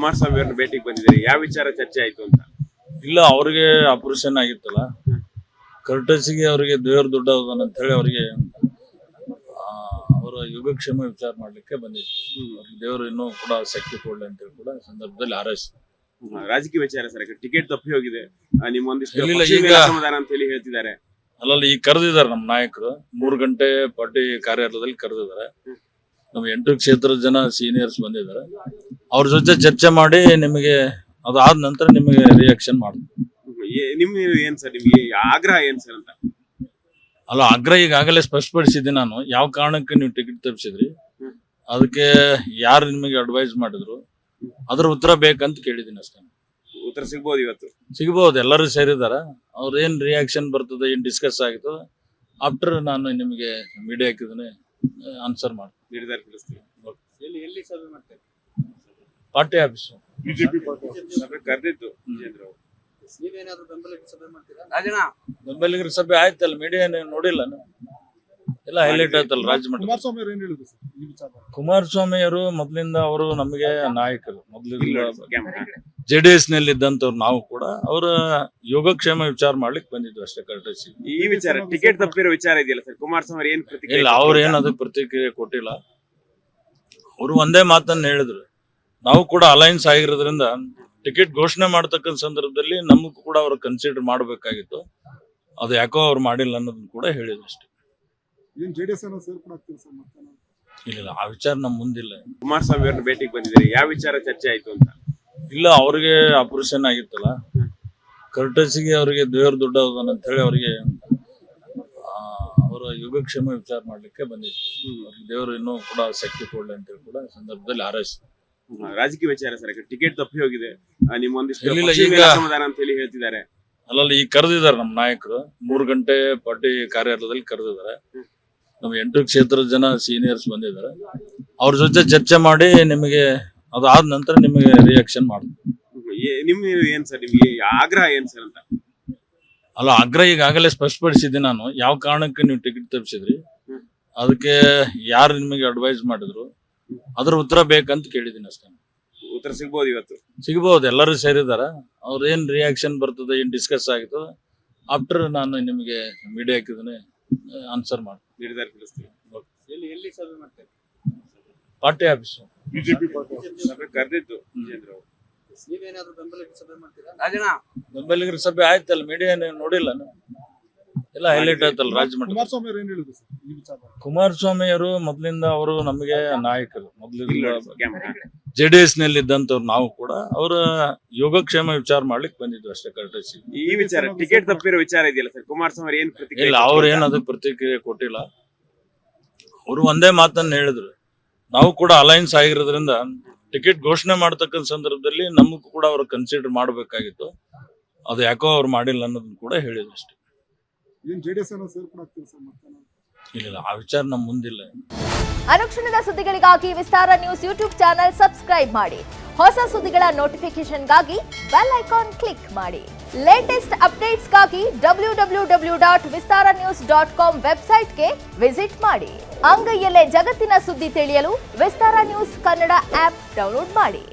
ಕುಮಾರಸ್ವಾಮಿ ಅವ್ರನ್ನ ಭೇಟಿಗೆ ಬಂದಿದ್ದಾರೆ, ಯಾವ ವಿಚಾರ ಚರ್ಚೆ ಆಯ್ತು ಅಂತ? ಇಲ್ಲ, ಅವ್ರಿಗೆ ಆಪರೇಷನ್ ಆಗಿತ್ತಲ್ಲ, ಕರ್ಟಸಿಗೆ ಅವರಿಗೆ ದೇವ್ರ ದುಡ್ಡ ಅಂತ ಹೇಳಿ ಅವರಿಗೆ ಅವರ ಯೋಗಕ್ಷೇಮ ವಿಚಾರ ಮಾಡ್ಲಿಕ್ಕೆ ಬಂದಿದ್ರು. ದೇವರು ಇನ್ನೂ ಕೂಡ ಶಕ್ತಿ ಕೊಡ್ಲಿ ಅಂತ ಹೇಳಿ ಕೂಡ ಸಂದರ್ಭದಲ್ಲಿ ಹಾರೈಸಿದ್ರು. ರಾಜಕೀಯ ವಿಚಾರ ಸರ್, ಟಿಕೆಟ್ ತಪ್ಪಿ ಹೋಗಿದೆ, ನಿಮ್ಮೊಂದಿಷ್ಟು ಈಗ ಸಮಾಧಾನ ಅಂತ ಹೇಳಿ ಹೇಳ್ತಿದ್ದಾರೆ. ಅಲ್ಲಲ್ಲಿ ಈಗ ಕರೆದಿದ್ದಾರೆ ನಮ್ಮ ನಾಯಕರು, 3 ಗಂಟೆ ಪಾರ್ಟಿ ಕಾರ್ಯಾಲಯದಲ್ಲಿ ಕರೆದಿದ್ದಾರೆ. ನಮ್ಮ 8 ಕ್ಷೇತ್ರದ ಜನ ಸೀನಿಯರ್ಸ್ ಬಂದಿದ್ದಾರೆ. ಅವ್ರ ಜೊತೆ ಚರ್ಚೆ ಮಾಡಿ ನಿಮಗೆ ಅದಾದ ನಂತರ ನಿಮಗೆ ರಿಯಾಕ್ಷನ್ ಮಾಡ್ತೀವಿ. ನಿಮ್ ಏನ್ ಸರ್, ನಿಮ್ಗೆ ಆಗ್ರಹ ಏನ್ ಸರ್ ಅಂತ? ಅಲ್ಲ, ಆಗ್ರಹ ಈಗಾಗಲೇ ಸ್ಪಷ್ಟಪಡಿಸಿದ್ದೆ ನಾನು. ಯಾವ ಕಾರಣಕ್ಕೆ ನೀವು ಟಿಕೆಟ್ ತಪ್ಪಿಸಿದ್ರಿ, ಅದಕ್ಕೆ ಯಾರು ನಿಮಗೆ ಅಡ್ವೈಸ್ ಮಾಡಿದ್ರು, ಅದ್ರ ಉತ್ತರ ಬೇಕಂತ ಕೇಳಿದ್ದೀನಿ ಅಷ್ಟೇ. ಉತ್ತರ ಸಿಗ್ಬೋದು ಇವತ್ತು? ಸಿಗಬಹುದು, ಎಲ್ಲರೂ ಸೇರಿದಾರ. ಅವ್ರ ಏನ್ ರಿಯಾಕ್ಷನ್ ಬರ್ತದೆ, ಏನ್ ಡಿಸ್ಕಸ್ ಆಗ್ತದೆ, ಆಫ್ಟರ್ ನಾನು ನಿಮಗೆ ಮೀಡಿಯಾ ಹಾಕಿದ್ರೆ ಆನ್ಸರ್ ಮಾಡಿ ನಿರ್ಧಾರ ತಿಳಿಸ್ತೀವಿ. Party office ಕರೆದಿತ್ತು. ಬೆಂಬಲಿಗರ ಸಭೆ ಆಯ್ತಲ್ಲ, ಮೀಡಿಯಾ ನೋಡಿಲ್ಲ ಎಲ್ಲ ಹೈಲೈಟ್ ಆಯ್ತಲ್ಲ ರಾಜಮಟ್ಟ. ಕುಮಾರಸ್ವಾಮಿ ಅವರು ಮೊದ್ಲಿಂದ ಅವರು ನಮಗೆ ನಾಯಕರು, JDS ನಲ್ಲಿ ಇದ್ದಂತವ್ರು. ನಾವು ಕೂಡ ಅವರ ಯೋಗಕ್ಷೇಮ ವಿಚಾರ ಮಾಡ್ಲಿಕ್ಕೆ ಬಂದಿದ್ವಿ ಅಷ್ಟೇ. ಕರ್ಟಸಿ ಈ ವಿಚಾರ ಟಿಕೆಟ್ ತಪ್ಪಿರೋ ವಿಚಾರ ಇದೆಯಲ್ಲ ಸರ್, ಕುಮಾರಸ್ವಾಮಿ ಏನ್ ಪ್ರತಿಕ್ರಿಯೆ? ಇಲ್ಲ, ಅವ್ರ ಏನ್ ಅದಕ್ಕೆ ಪ್ರತಿಕ್ರಿಯೆ ಕೊಟ್ಟಿಲ್ಲ. ಅವರು ಒಂದೇ ಮಾತನ್ನ ಹೇಳಿದ್ರು, ನಾವು ಕೂಡ ಅಲೈನ್ಸ್ ಆಗಿರೋದ್ರಿಂದ ಟಿಕೆಟ್ ಘೋಷಣೆ ಮಾಡ್ತಕ್ಕಂಥ ಸಂದರ್ಭದಲ್ಲಿ ನಮಗೂ ಕೂಡ ಅವ್ರು ಕನ್ಸಿಡರ್ ಮಾಡಬೇಕಾಗಿತ್ತು. ಅದು ಯಾಕೋ ಅವ್ರು ಮಾಡಿಲ್ಲ ಅನ್ನೋದನ್ನ ಕೂಡ ಹೇಳಿದ್ರು ಅಷ್ಟೇ. ಇಲ್ಲ, ಆ ವಿಚಾರ ನಮ್ ಮುಂದಿಲ್ಲ. ಕುಮಾರಸ್ವಾಮಿ ಅವ್ರನ್ನ ಭೇಟಿಗೆ ಬಂದಿದ್ದಾರೆ, ಯಾವ ವಿಚಾರ ಚರ್ಚೆ ಆಯ್ತು ಅಂತ? ಇಲ್ಲ, ಅವ್ರಿಗೆ ಆಪರೇಷನ್ ಆಗಿತ್ತಲ್ಲ, ಕರ್ಟಸಿಗೆ ಅವರಿಗೆ ದೇವ್ರ ದುಡ್ಡ ಅಂತ ಹೇಳಿ ಅವರಿಗೆ ಅವರ ಯೋಗಕ್ಷೇಮ ವಿಚಾರ ಮಾಡ್ಲಿಕ್ಕೆ ಬಂದಿದ್ರು. ದೇವರು ಇನ್ನೂ ಕೂಡ ಶಕ್ತಿ ಕೊಡ್ಲಿ ಅಂತ ಹೇಳಿ ಕೂಡ ಸಂದರ್ಭದಲ್ಲಿ ಹಾರೈಸಿದ್ರು. ರಾಜಕೀಯ ವಿಚಾರ ಸರ್, ಟಿಕೆಟ್ ತಪ್ಪಿ ಹೋಗಿದೆ, ನಿಮ್ಮೊಂದಿಷ್ಟು ಸಮಾಧಾನ ಅಂತ ಹೇಳಿ ಹೇಳ್ತಿದ್ದಾರೆ. ಅಲ್ಲಲ್ಲಿ ಈಗ ಕರೆದಿದ್ದಾರೆ ನಮ್ಮ ನಾಯಕರು, 3 ಗಂಟೆ ಪಾರ್ಟಿ ಕಾರ್ಯಾಲಯದಲ್ಲಿ ಕರೆದಿದ್ದಾರೆ. ನಮ್ಮ 8 ಕ್ಷೇತ್ರದ ಜನ ಸೀನಿಯರ್ಸ್ ಬಂದಿದ್ದಾರೆ. ಅವ್ರ ಜೊತೆ ಚರ್ಚೆ ಮಾಡಿ ನಿಮಗೆ ಅದಾದ ನಂತರ ನಿಮಗೆ ರಿಯಾಕ್ಷನ್ ಮಾಡ್ತೀವಿ. ನಿಮ್ ಏನ್ ಸರ್, ನಿಮ್ಗೆ ಆಗ್ರಹ ಏನ್ ಸರ್ ಅಂತ? ಅಲ್ಲ, ಆಗ್ರಹ ಈಗಾಗಲೇ ಸ್ಪಷ್ಟಪಡಿಸಿದ್ದೆ ನಾನು. ಯಾವ ಕಾರಣಕ್ಕೆ ನೀವು ಟಿಕೆಟ್ ತಪ್ಪಿಸಿದ್ರಿ, ಅದಕ್ಕೆ ಯಾರು ನಿಮಗೆ ಅಡ್ವೈಸ್ ಮಾಡಿದ್ರು, ಅದ್ರ ಉತ್ತರ ಬೇಕಂತ ಕೇಳಿದ್ದೀನಿ ಅಷ್ಟೇ. ಉತ್ತರ ಸಿಗ್ಬೋದು ಇವತ್ತು? ಸಿಗಬಹುದು, ಎಲ್ಲರೂ ಸೇರಿದಾರ. ಅವ್ರ ಏನ್ ರಿಯಾಕ್ಷನ್ ಬರ್ತದೆ, ಏನ್ ಡಿಸ್ಕಸ್ ಆಗ್ತದೆ, ಆಫ್ಟರ್ ನಾನು ನಿಮಗೆ ಮೀಡಿಯಾ ಹಾಕಿದ್ರೆ ಆನ್ಸರ್ ಮಾಡಿ ನಿರ್ಧಾರ ತಿಳಿಸ್ತೀವಿ. Party office ಕರೆದಿತ್ತು. ಬೆಂಬಲಿಗರ ಸಭೆ ಆಯ್ತಲ್ಲ, ಮೀಡಿಯಾ ನೋಡಿಲ್ಲ ಎಲ್ಲ ಹೈಲೈಟ್ ಆಯ್ತಲ್ಲ ರಾಜಮಟ್ಟ. ಕುಮಾರಸ್ವಾಮಿ ಅವರು ಮೊದ್ಲಿಂದ ಅವರು ನಮಗೆ ನಾಯಕರು, JDS ನಲ್ಲಿ ಇದ್ದಂತವ್ರು. ನಾವು ಕೂಡ ಅವರ ಯೋಗಕ್ಷೇಮ ವಿಚಾರ ಮಾಡ್ಲಿಕ್ಕೆ ಬಂದಿದ್ವಿ ಅಷ್ಟೇ. ಕರ್ಟಸಿ ಈ ವಿಚಾರ ಟಿಕೆಟ್ ತಪ್ಪಿರೋ ವಿಚಾರ ಇದೆಯಲ್ಲ ಸರ್, ಕುಮಾರಸ್ವಾಮಿ ಏನ್ ಪ್ರತಿಕ್ರಿಯೆ? ಇಲ್ಲ, ಅವ್ರ ಏನ್ ಅದಕ್ಕೆ ಪ್ರತಿಕ್ರಿಯೆ ಕೊಟ್ಟಿಲ್ಲ. ಅವರು ಒಂದೇ ಮಾತನ್ನ ಹೇಳಿದ್ರು, ನಾವು ಕೂಡ ಅಲೈನ್ಸ್ ಆಗಿರೋದ್ರಿಂದ ಟಿಕೆಟ್ ಘೋಷಣೆ ಮಾಡ್ತಕ್ಕಂಥ ಸಂದರ್ಭದಲ್ಲಿ ನಮಗೂ ಕೂಡ ಅವ್ರು ಕನ್ಸಿಡರ್ ಮಾಡಬೇಕಾಗಿತ್ತು. ಅದು ಯಾಕೋ ಅವ್ರು ಮಾಡಿಲ್ಲ ಅನ್ನೋದನ್ನ ಕೂಡ ಹೇಳಿದ್ರು ಅಷ್ಟೇ. ಇಲ್ಲ, ಆ ವಿಚಾರ ನಮ್ ಮುಂದಿಲ್ಲ. ಅನುಕ್ಷಣದ ಸುದ್ದಿಗಳಿಗಾಗಿ ವಿಸ್ತಾರ ನ್ಯೂಸ್ ಯೂಟ್ಯೂಬ್ ಚಾನೆಲ್ ಸಬ್ಸ್ಕ್ರೈಬ್ ಮಾಡಿ. ಹೊಸ ಸುದ್ದಿಗಳ ನೋಟಿಫಿಕೇಶನ್ಗಾಗಿ ಬೆಲ್ ಐಕಾನ್ ಕ್ಲಿಕ್ ಮಾಡಿ. ಲೇಟೆಸ್ಟ್ ಅಪ್ಡೇಟ್ಸ್ಗಾಗಿ www.vistaranews.com ವೆಬ್ಸೈಟ್ಗೆ ವಿಸಿಟ್ ಮಾಡಿ. ಅಂಗೈಯಲ್ಲೇ ಜಗತ್ತಿನ ಸುದ್ದಿ ತಿಳಿಯಲು ವಿಸ್ತಾರ ನ್ಯೂಸ್ ಕನ್ನಡ ಆಪ್ ಡೌನ್ಲೋಡ್ ಮಾಡಿ.